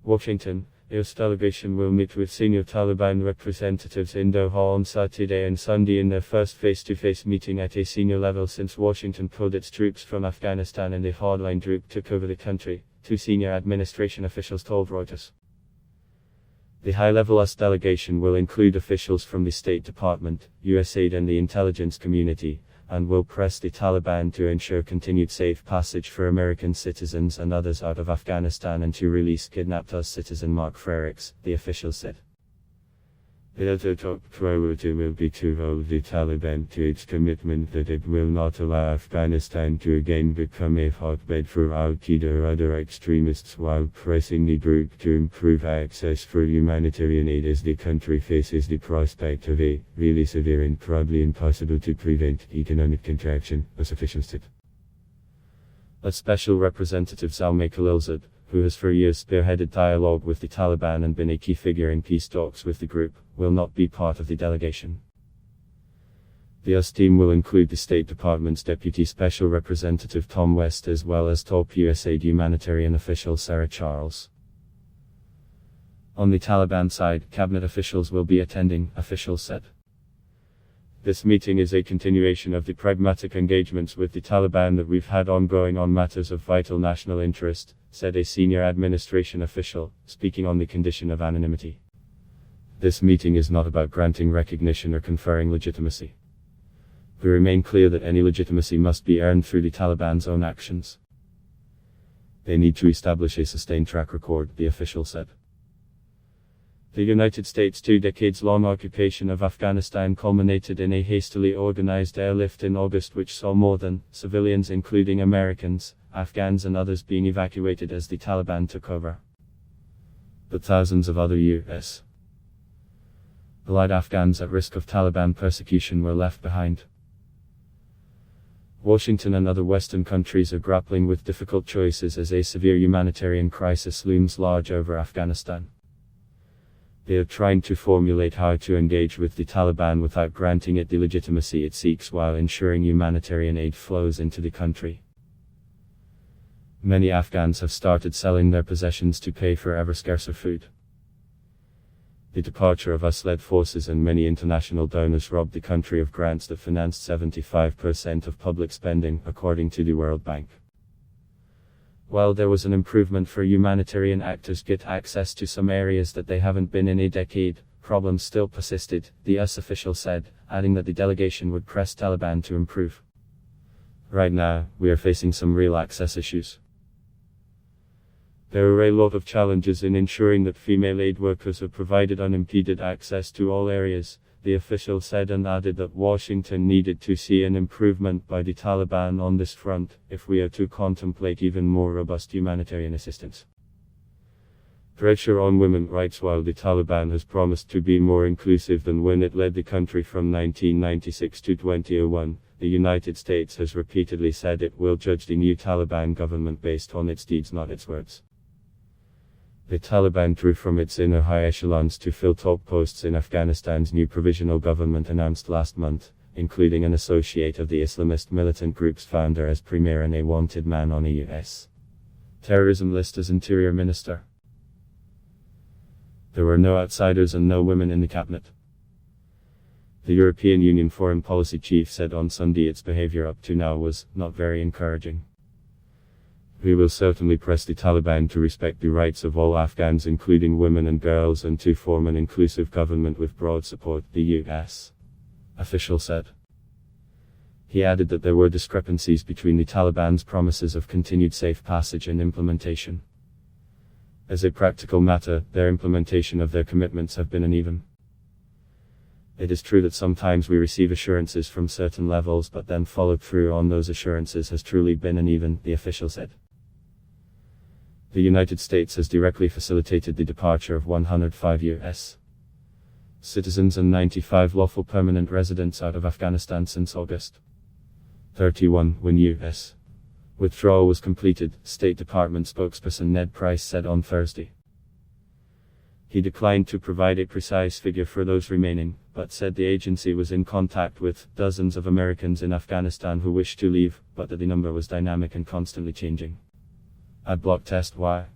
Washington, U.S. delegation will meet with senior Taliban representatives in Doha on Saturday and Sunday in their first face-to-face meeting at a senior level since Washington pulled its troops from Afghanistan and the hardline group took over the country, two senior administration officials told Reuters. The high-level US delegation will include officials from the State Department, USAID and the intelligence community, and will press the Taliban to ensure continued safe passage for American citizens and others out of Afghanistan and to release kidnapped US citizen Mark Frerichs, the official said. The other top priority will be to hold the Taliban to its commitment that it will not allow Afghanistan to again become a hotbed for Al-Qaeda or other extremists while pressing the group to improve access for humanitarian aid as the country faces the prospect of a really severe and probably impossible to prevent economic contraction, as officials said. A special representative Zalmay Khalilzad, who has for years spearheaded dialogue with the Taliban and been a key figure in peace talks with the group, will not be part of the delegation. The US team will include the State Department's Deputy Special Representative Tom West as well as top USAID humanitarian official Sarah Charles. On the Taliban side, cabinet officials will be attending, officials said. This meeting is a continuation of the pragmatic engagements with the Taliban that we've had ongoing on matters of vital national interest, said a senior administration official, speaking on the condition of anonymity. This meeting is not about granting recognition or conferring legitimacy. We remain clear that any legitimacy must be earned through the Taliban's own actions. They need to establish a sustained track record, the official said. The United States' 2 decades-long occupation of Afghanistan culminated in a hastily organized airlift in August which saw more than civilians including Americans, Afghans and others being evacuated as the Taliban took over. But thousands of other U.S. allied Afghans at risk of Taliban persecution were left behind. Washington and other Western countries are grappling with difficult choices as a severe humanitarian crisis looms large over Afghanistan. They are trying to formulate how to engage with the Taliban without granting it the legitimacy it seeks while ensuring humanitarian aid flows into the country. Many Afghans have started selling their possessions to pay for ever scarcer food. The departure of US-led forces and many international donors robbed the country of grants that financed 75% of public spending, according to the World Bank. While there was an improvement for humanitarian actors get access to some areas that they haven't been in a decade, problems still persisted, the US official said, adding that the delegation would press Taliban to improve. Right now, we are facing some real access issues. There are a lot of challenges in ensuring that female aid workers are provided unimpeded access to all areas, the official said and added that Washington needed to see an improvement by the Taliban on this front, if we are to contemplate even more robust humanitarian assistance. Pressure on women's rights. While the Taliban has promised to be more inclusive than when it led the country from 1996 to 2001, the United States has repeatedly said it will judge the new Taliban government based on its deeds, not its words. The Taliban drew from its inner high echelons to fill top posts in Afghanistan's new provisional government announced last month, including an associate of the Islamist militant group's founder as premier and a wanted man on a U.S. terrorism list as interior minister. There were no outsiders and no women in the cabinet. The European Union foreign policy chief said on Sunday its behavior up to now was not very encouraging. We will certainly press the Taliban to respect the rights of all Afghans including women and girls and to form an inclusive government with broad support, the U.S. official said. He added that there were discrepancies between the Taliban's promises of continued safe passage and implementation. As a practical matter, their implementation of their commitments have been uneven. It is true that sometimes we receive assurances from certain levels but then follow through on those assurances has truly been uneven, the official said. The United States has directly facilitated the departure of 105 U.S. citizens and 95 lawful permanent residents out of Afghanistan since August 31, when U.S. withdrawal was completed, State Department spokesperson Ned Price said on Thursday. He declined to provide a precise figure for those remaining, but said the agency was in contact with dozens of Americans in Afghanistan who wished to leave, but that the number was dynamic and constantly changing. Adblock test. Why?